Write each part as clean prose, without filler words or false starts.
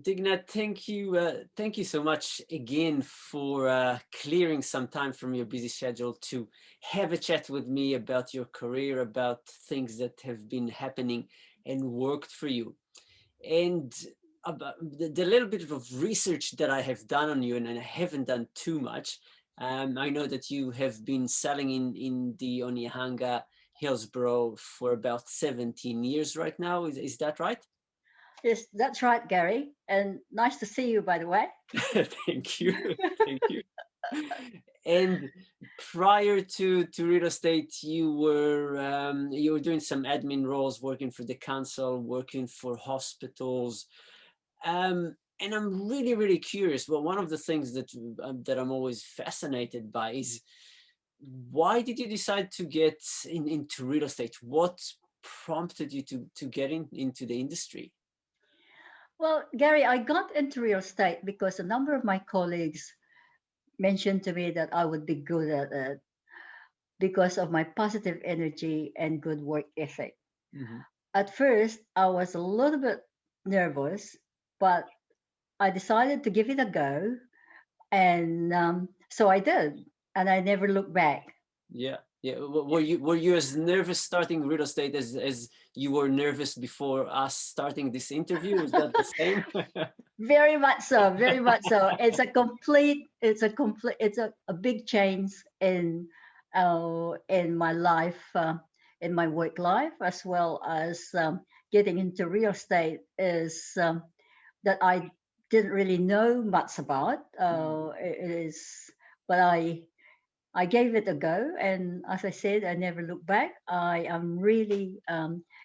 Digna, thank you so much again for clearing some time from your busy schedule to have a chat with me about your career, about things that have been happening and worked for you. And about the little bit of research that I have done on you, and I haven't done too much. I know that you have been selling in the Onehunga Hillsborough for about 17 years right now. Is that right? Yes, that's right, Gary. And nice to see you, by the way. Thank you. Thank you. And prior to real estate, you were doing some admin roles, working for the council, working for hospitals. And I'm really curious. Well, one of the things that I'm always fascinated by is why did you decide to get into real estate? What prompted you to get into the industry? Well, Gary, I got into real estate because a number of my colleagues mentioned to me that I would be good at it because of my positive energy and good work ethic. Hmm. At first, I was a little bit nervous, but I decided to give it a go. And so I did. And I never looked back. Yeah, yeah. Were you as nervous starting real estate as you were nervous before us starting this interview? Is that the same? Very much so, very much so. It's a big change in my life, in my work life, as well as getting into real estate is that I didn't really know much about. Mm. It is, but I gave it a go, and as I said, I never look back. I am really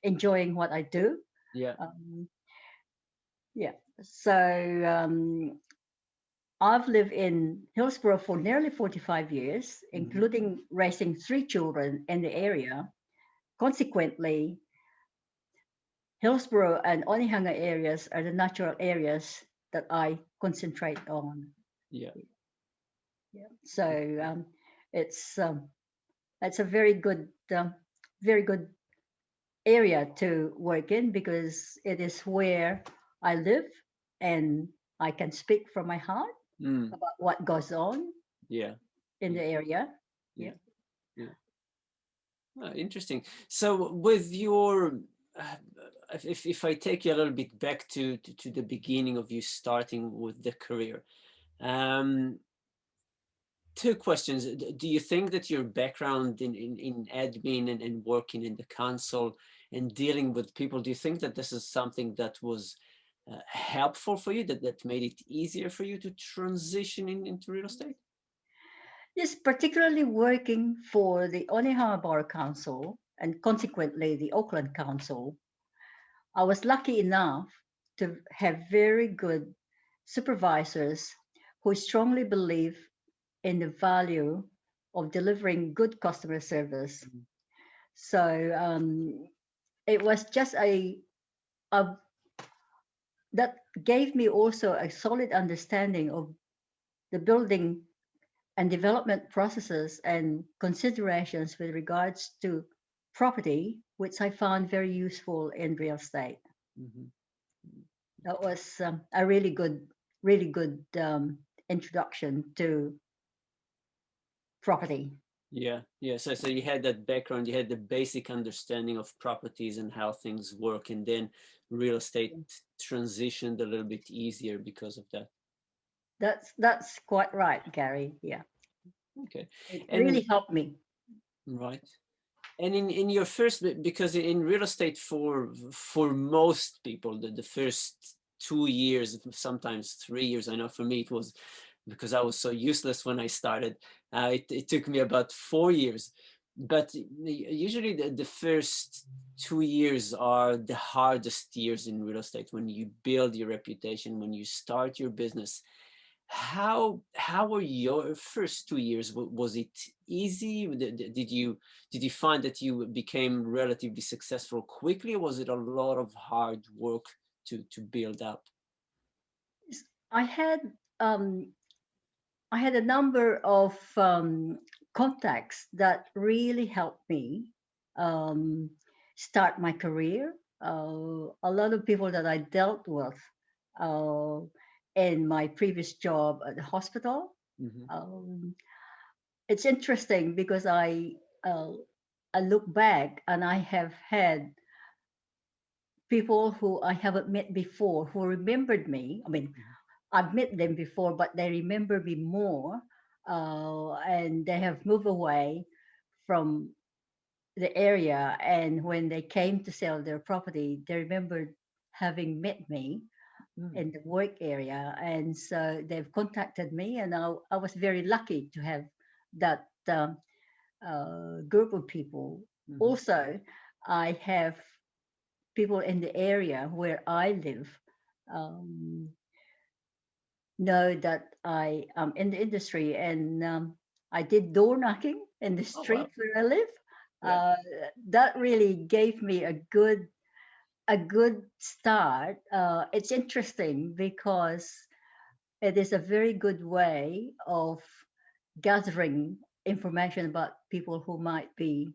enjoying what I do. Yeah. Um, yeah. So I've lived in Hillsborough for nearly 45 years, Hmm. including raising three children in the area. Consequently, Hillsborough and Onehunga areas are the natural areas that I concentrate on. Yeah. Yeah. So it's it's a very good area to work in because it is where I live and I can speak from my heart Mm. about what goes on Yeah. in Yeah. the area. Yeah. Yeah. Yeah. Oh, interesting. So with your uh, if I take you a little bit back to the beginning of you starting with the career, um, two questions. Do you think that your background in admin and working in the council and dealing with people, do you think that this is something that was helpful for you, that made it easier for you to transition into real estate? Yes, particularly working for the Onehunga Borough Council and consequently the Auckland Council, I was lucky enough to have very good supervisors who strongly believe in the value of delivering good customer service. Mhm. So it was just a that gave me also a solid understanding of the building and development processes and considerations with regards to property, which I found very useful in real estate. Mhm. That was a really good introduction to property. Yeah, yeah. So you had that background, you had the basic understanding of properties and how things work, and then real estate transitioned a little bit easier because of that. That's quite right, Gary. Yeah, Okay. it And really helped me. right. And in your first, because in real estate for most people, the first 2 years, sometimes 3 years, I know for me it was because I was so useless when I started. It took me about 4 years. But usually the first 2 years are the hardest years in real estate when you build your reputation, when you start your business. How were your first 2 years? Was it easy? Did you find that you became relatively successful quickly, or was it a lot of hard work to build up? I had um, I had a number of contacts that really helped me um, start my career. A lot of people that I dealt with uh, in my previous job at the hospital. Hmm. Um, it's interesting because uh, I look back and I have had people who I haven't met before who remembered me. I mean, I've met them before, but they remember me more, and they have moved away from the area. And when they came to sell their property, they remembered having met me Mm. in the work area, and so they've contacted me, and I was very lucky to have that group of people. Hmm. Also, I have people in the area where I live um, know that I am in the industry, and I did door knocking in the Oh street wow. where I live. Yeah. Uh, that really gave me a good start. It's interesting because it is a very good way of gathering information about people who might be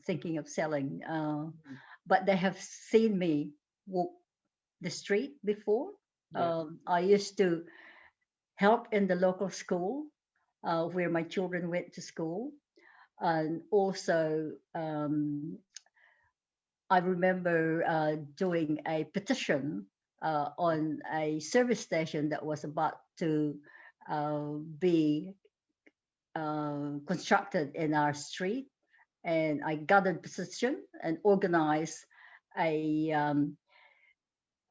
thinking of selling, Mm. but they have seen me walk the street before. Yeah. I used to help in the local school where my children went to school. And also, I remember doing a petition on a service station that was about to be constructed in our street. And I gathered petition and organized a, um,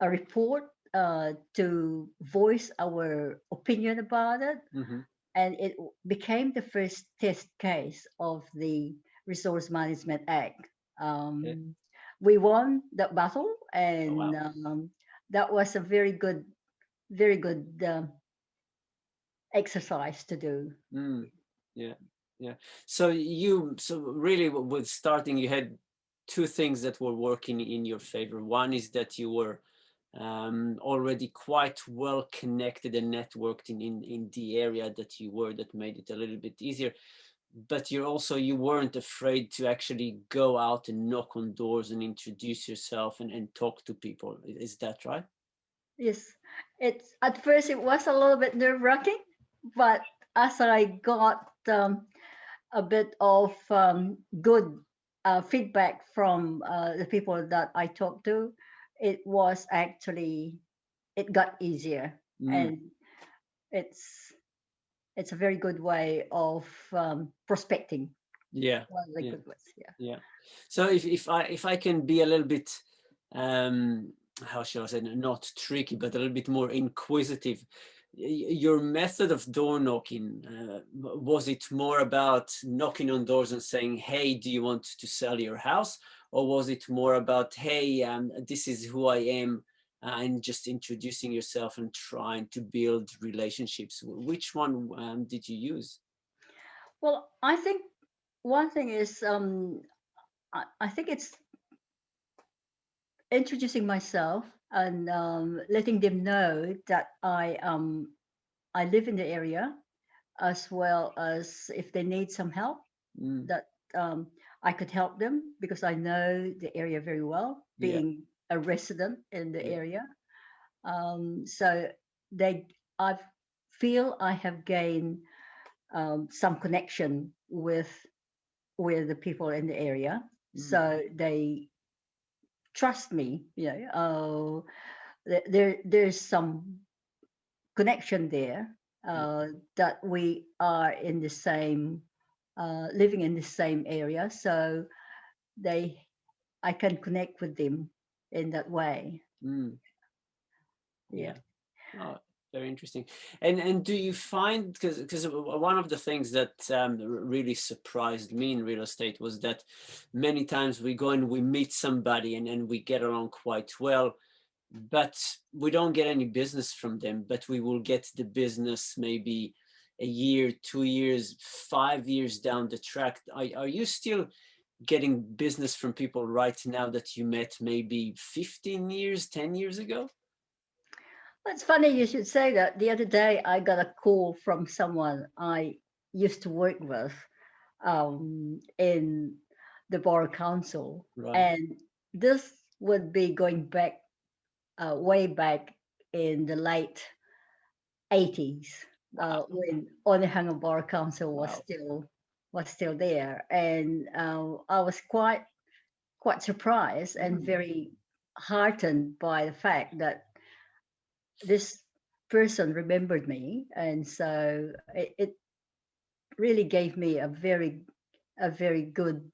a report to voice our opinion about it, Hmm. and it became the first test case of the Resource Management Act. Yeah. Um, we won that battle, Oh and wow. that was a very good exercise to do. Mm. Yeah. Yeah. So really with starting, you had two things that were working in your favor. One is that you were already quite well connected and networked in the area that you were, that made it a little bit easier. But you weren't afraid to actually go out and knock on doors and introduce yourself and talk to people. Is that right? Yes, it's at first it was a little bit nerve wracking, but as I got a bit of good feedback from the people that I talked to, it was actually it got easier, Mm. and it's it's a very good way of prospecting. Yeah. One of the Yeah. good ways, yeah. Yeah. So if I can be a little bit um how shall I say, not tricky, but a little bit more inquisitive, your method of door knocking, was it more about knocking on doors and saying, hey, do you want to sell your house? Or was it more about, hey, this is who I am, and just introducing yourself and trying to build relationships? Which one did you use? Well, I think one thing is I think it's introducing myself and letting them know that I live in the area, as well as if they need some help, Mm. that I could help them because I know the area very well, Yeah. being a resident in the Yeah. area. So they, I feel I have gained some connection with the people in the area, Mm. so they trust me. There's some connection there, Yeah. that we are in the same living in the same area, so they I can connect with them in that way. Mm. Yeah. Yeah. Oh, very interesting. And do you find, because one of the things that really surprised me in real estate was that many times we go and we meet somebody and we get along quite well, but we don't get any business from them, but we will get the business maybe a year, 2 years, 5 years down the track. Are you still getting business from people right now that you met maybe 15 years, 10 years ago? It's funny you should say that. The other day, I got a call from someone I used to work with in the borough council, Right. and this would be going back way back. in the late 80s, Wow. when Onehunga Bar Council Wow. was still there, and I was quite surprised and Mm, very heartened by the fact that this person remembered me, and so it really gave me a very good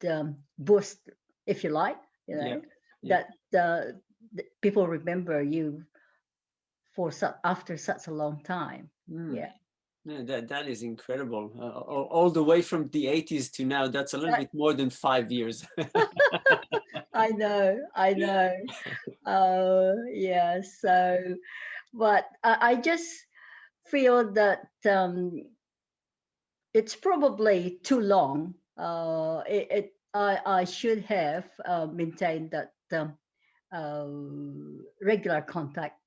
boost, if you like, you yeah. know, Yeah. that people remember you after such a long time. Mm. Yeah. Yeah, that is incredible. All the way from the 80s to now, that's a little That- bit more than 5 years. I know. Yeah. So, but I just feel that it's probably too long. I should have maintained that regular contact.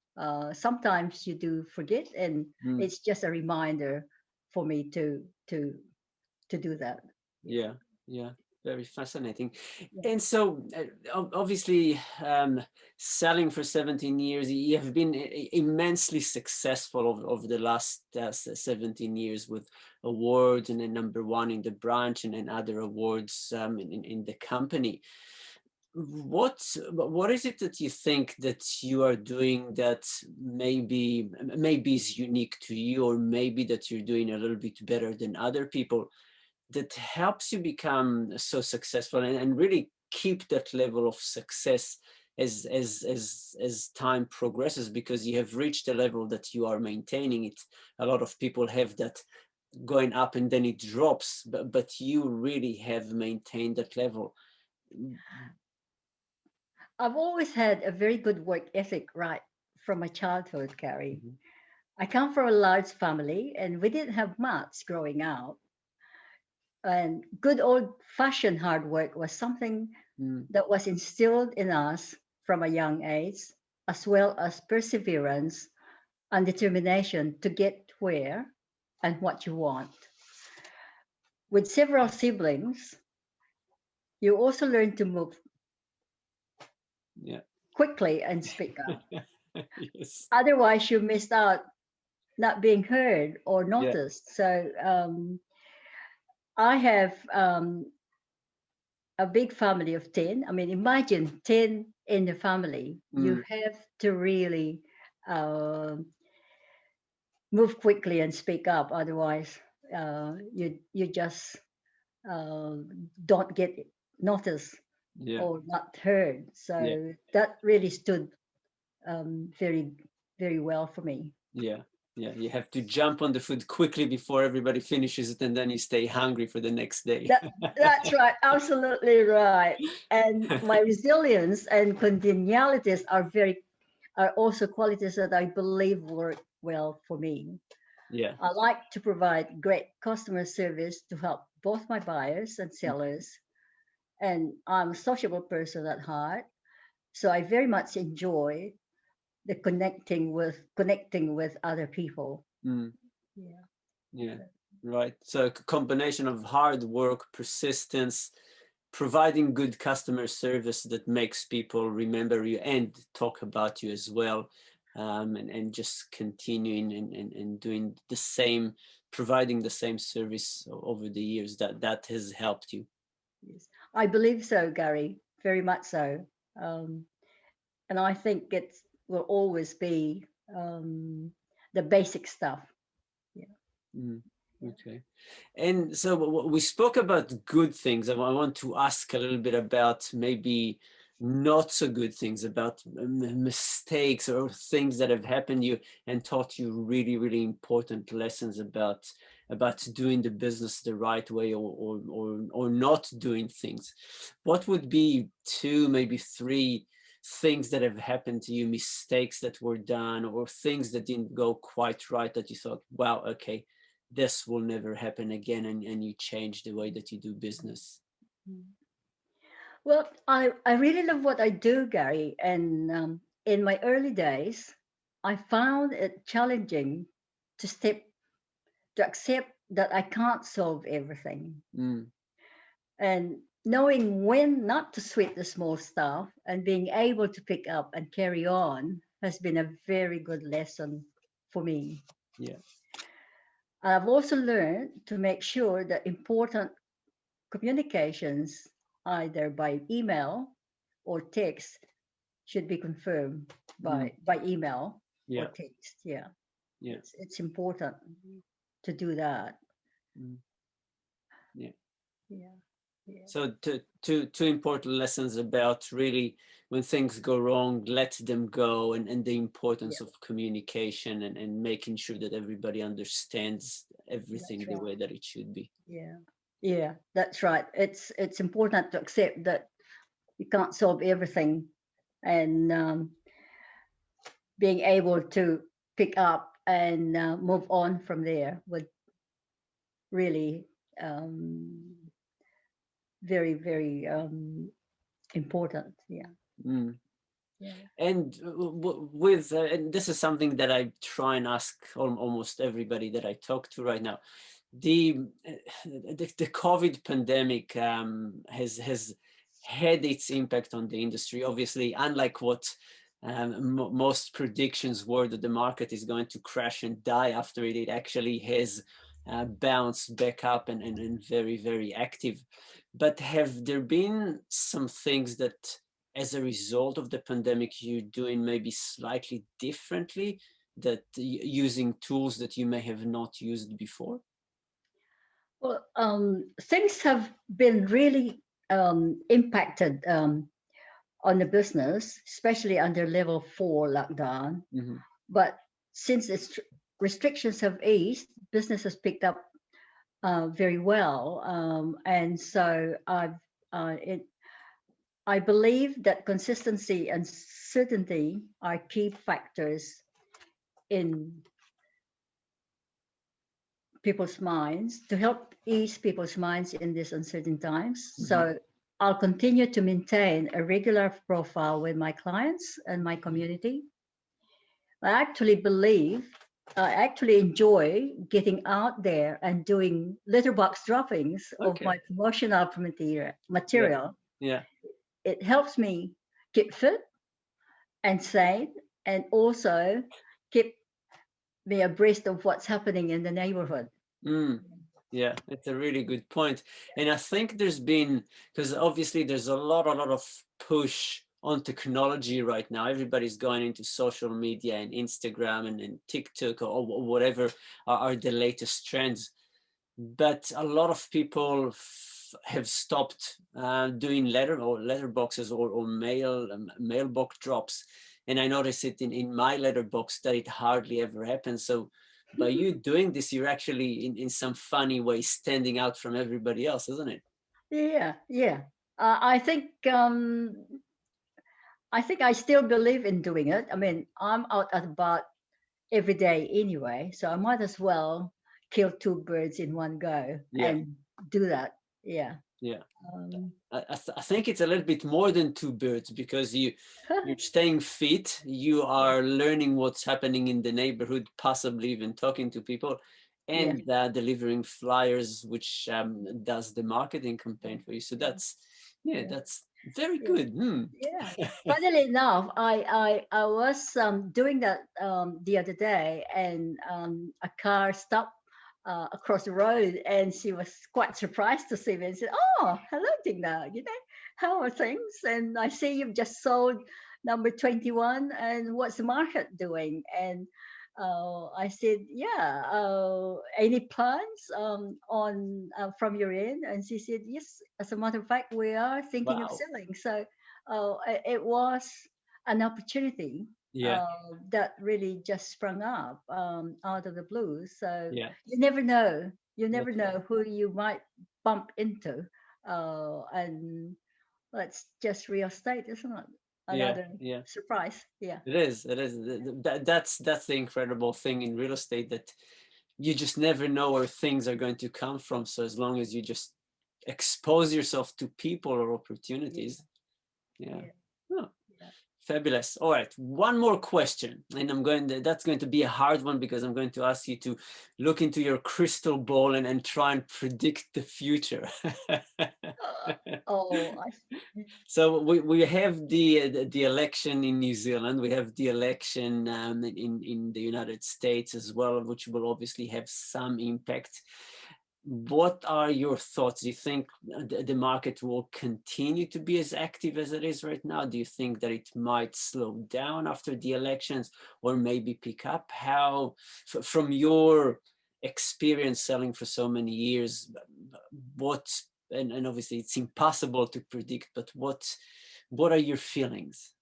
Sometimes you do forget, and Mm, it's just a reminder for me to do that. Yeah. yeah, yeah, very fascinating. Yeah. And so, obviously, selling for 17 years, you have been immensely successful over the last 17 years with awards and then number one in the branch and then other awards in the company. What is it that you think that you are doing that maybe is unique to you, or maybe that you're doing a little bit better than other people, that helps you become so successful and really keep that level of success as time progresses, because you have reached a level that you are maintaining it. A lot of people have that going up and then it drops, but you really have maintained that level. I've always had a very good work ethic right from my childhood, Carrie. Mhm. I come from a large family, and we didn't have much growing up. And good old fashioned hard work was something Mm, that was instilled in us from a young age, as well as perseverance and determination to get where and what you want. With several siblings, you also learn to move yeah. quickly and speak up. Yes. Otherwise, you missed out not being heard or Yeah. noticed. So I have a big family of 10. I mean, imagine 10 in the family. You Mm, have to really um move quickly and speak up. Otherwise, you just uh, don't get noticed yeah. or not heard. Yeah. So that really stood very, very well for me. Yeah. Yeah. You have to jump on the food quickly before everybody finishes it, and then you stay hungry for the next day. That that's right, absolutely right. And my resilience and congenialities are also qualities that I believe work well for me. Yeah. I like to provide great customer service to help both my buyers and sellers. And I'm a sociable person at heart, so I very much enjoy the connecting with other people. Mm, Yeah. yeah. Right. So a combination of hard work, persistence, providing good customer service that makes people remember you and talk about you as well, and just continuing and doing the same, providing the same service over the years, that has helped you. Yes. I believe so, Gary, very much so. Um, and I think it will always be um, the basic stuff. Yeah. Mm, Yeah. okay. And so we spoke about good things. I want to ask a little bit about maybe not so good things, about mistakes or things that have happened to you and taught you really, really important lessons about doing the business the right way, or not doing things. What would be two, maybe three things that have happened to you, mistakes that were done, or things that didn't go quite right that you thought, wow, okay, this will never happen again, and you change the way that you do business? Mm. Well, I really love what I do, Gary. And in my early days, I found it challenging to to accept that I can't solve everything. Mm, And knowing when not to sweat the small stuff and being able to pick up and carry on has been a very good lesson for me. Yeah. I've also learned to make sure that important communications, either by email or text, should be confirmed Mm. by email or Yeah. text. Yeah, Yeah. it's important to do that. Mm. Yeah. Yeah, yeah, So two important lessons about really when things go wrong, let them go, and the yeah. importance of communication and making sure that everybody understands That's everything the right. way that it should be. Yeah, yeah, that's right. It's important to accept that you can't solve everything, and being able to pick up and move on from there would really um, very important. Yeah, Mm. yeah. And with and this is something that I try and ask almost everybody that I talk to right now. The the COVID pandemic has had its impact on the industry. Obviously, unlike what most predictions were that the market is going to crash and die after it, it actually has bounced back up and very active. But have there been some things that, as a result of the pandemic, you're doing maybe slightly differently, that using tools that you may have not used before? Well, things have been really impacted on the business, especially under level 4 lockdown. Hmm. But since its restrictions have eased, business has picked up very well, and so I believe that consistency and certainty are key factors in people's minds to help ease people's minds in these uncertain times. Hmm. So I'll continue to maintain a regular profile with my clients and my community. I actually believe, I actually enjoy getting out there and doing letterbox droppings of Okay. my promotional Yeah. material. Yeah. It helps me keep fit and sane, and also keep me abreast of what's happening in the neighborhood. Mm. Yeah, it's a really good point. And I think there's been, because obviously there's a lot of push on technology right now. Everybody's going into social media and Instagram and TikTok or whatever are the latest trends. But a lot of people have stopped doing letterboxes or mailbox drops, and I notice it in my letterbox that it hardly ever happens. So by you doing this, you're actually in some funny way standing out from everybody else, isn't it? Yeah, yeah. I think I still believe in doing it. I mean, I'm out and about every day anyway, so I might as well kill two birds in one go Yeah, and do that. Yeah. yeah. Um, I think it's a little bit more than two birds, because you're staying fit, you yeah, are learning what's happening in the neighborhood, possibly even talking to people, yeah, and delivering flyers, which does the marketing campaign for you. So yeah, yeah, yeah, that's very yeah. good. Hmm. Yeah. Funnily enough, I was doing that the other day, and a car stopped across the road, and she was quite surprised to see me and said, "Oh, hello, Digna. How are things? And I see you've just sold number 21. And what's the market doing?" And I said, "Yeah. Any plans on from your end?" And she said, "Yes. As a matter of fact, we are thinking of Wow. selling." So it was an opportunity Yeah, that really just sprung up out of the blue. So yeah, you never know. You never that's right. know who you might bump into. And that's just real estate, isn't it? Yeah, Another yeah. surprise. Yeah. It is. It is. That's the incredible thing in real estate, that you just never know where things are going to come from. So as long as you just expose yourself to people or Yeah. opportunities, yeah. Yeah. Oh, Yeah. Fabulous. All right, one more question, and that's going to be a hard one because I'm going to ask you to look into your crystal ball and try and predict the future. Oh, So we have the election in New Zealand. We have the election in the United States as well, which will obviously have some impact. What are your thoughts? Do you think the market will continue to be as active as it is right now? Do you think that it might slow down after the elections or maybe pick up? How, from your experience selling for so many years, what, and obviously it's impossible to predict, but what are your feelings?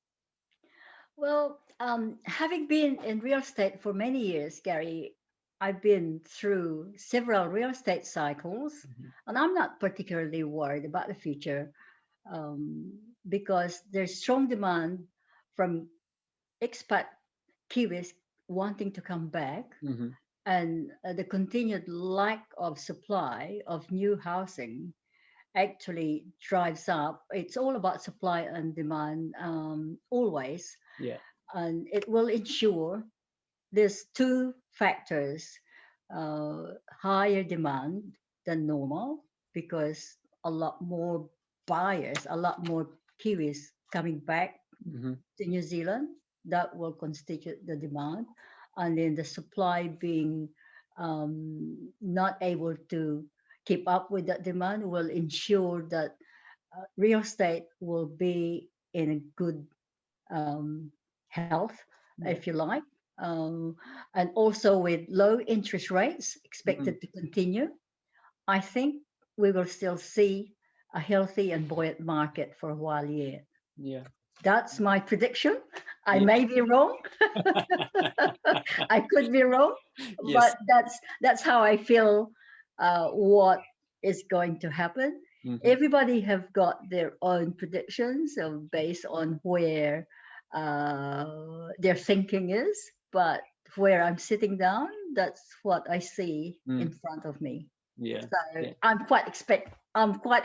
well, having been in real estate for many years, Gary, I've been through several real estate cycles, Mhm. and I'm not particularly worried about the future um, because there's strong demand from expat Kiwis wanting to come back, Mhm. and the continued lack of supply of new housing actually drives up. It's all about supply and demand always, Yeah. and it will ensure there's two factors: higher demand than normal because a lot more buyers, a lot more Kiwis coming back Mhm. to New Zealand. That will constitute the demand, and then the supply being not able to keep up with that demand will ensure that real estate will be in a good health, if Yeah. you like. And also with low interest rates Mhm. expected to continue, I think we will still see a healthy and buoyant market for a while yet. Yeah. That's my prediction. I Yeah. may be wrong. I could be wrong, but Yes. that's how I feel. What is going to happen? Mhm. Everybody have got their own predictions based on where their thinking is, but where I'm sitting down, that's what I see in Mm. front of me. Yeah. So Yeah. I'm quite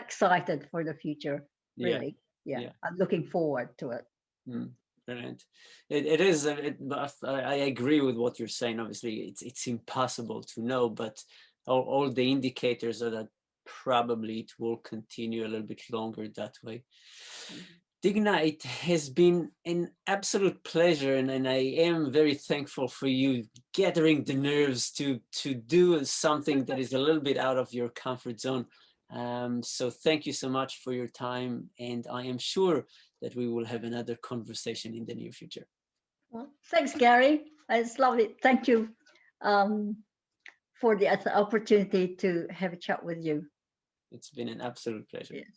excited for the future. Yeah. Really, yeah, Yeah. I'm looking forward to it. Mm, brilliant. It is. But I agree with what you're saying. Obviously, it's impossible to know, but all the indicators are that probably it will continue a little bit longer that way. Digna, it has been an absolute pleasure, and I am very thankful for you gathering the nerves to do something that is a little bit out of your comfort zone. So thank you so much for your time, and I am sure that we will have another conversation in the near future. Well, thanks, Gary. It's lovely. Thank you um, for the opportunity to have a chat with you. It's been an absolute pleasure. Yes.